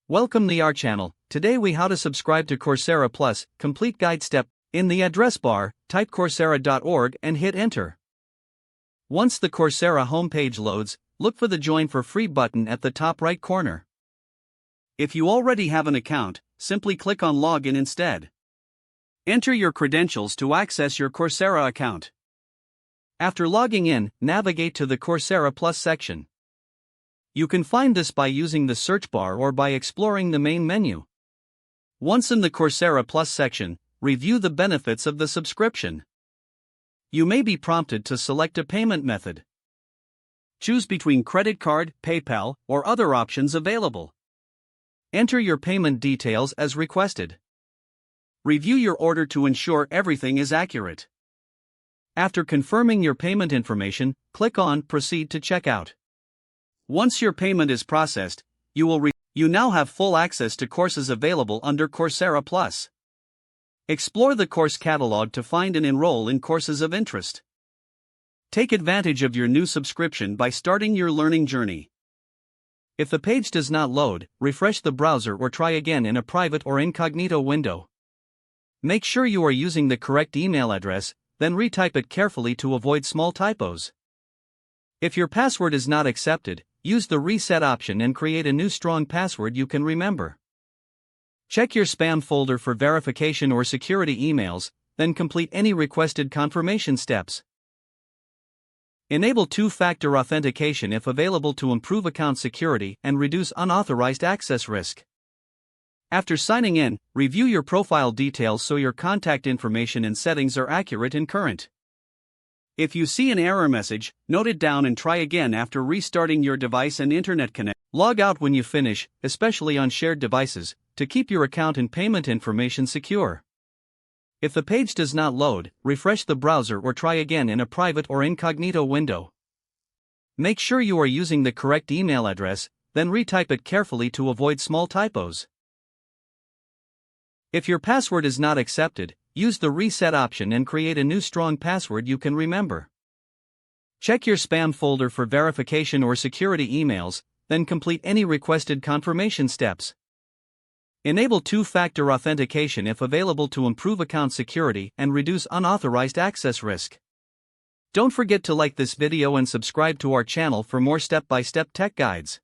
Welcome to our channel. Today we how to subscribe to Coursera Plus, complete guide step. In the address bar, type coursera.org and hit enter. Once the Coursera homepage loads, look for the Join for Free button at the top right corner. If you already have an account, simply click on Login instead. Enter your credentials to access your Coursera account. After logging in, navigate to the Coursera Plus section. You can find this by using the search bar or by exploring the main menu. Once in the Coursera Plus section, review the benefits of the subscription. You may be prompted to select a payment method. Choose between credit card, PayPal, or other options available. Enter your payment details as requested. Review your order to ensure everything is accurate. After confirming your payment information, click on Proceed to checkout. Once your payment is processed, you now have full access to courses available under Coursera Plus. Explore the course catalog to find and enroll in courses of interest. Take advantage of your new subscription by starting your learning journey. If the page does not load, refresh the browser or try again in a private or incognito window. Make sure you are using the correct email address, then retype it carefully to avoid small typos. If your password is not accepted, use the reset option and create a new strong password you can remember. Check your spam folder for verification or security emails, then complete any requested confirmation steps. Enable two-factor authentication if available to improve account security and reduce unauthorized access risk. After signing in, review your profile details so your contact information and settings are accurate and current. If you see an error message, note it down and try again after restarting your device and internet connection. Log out when you finish, especially on shared devices, to keep your account and payment information secure. If the page does not load, refresh the browser or try again in a private or incognito window. Make sure you are using the correct email address, then retype it carefully to avoid small typos. If your password is not accepted, use the reset option and create a new strong password you can remember. Check your spam folder for verification or security emails, then complete any requested confirmation steps. Enable two-factor authentication if available to improve account security and reduce unauthorized access risk. Don't forget to like this video and subscribe to our channel for more step-by-step tech guides.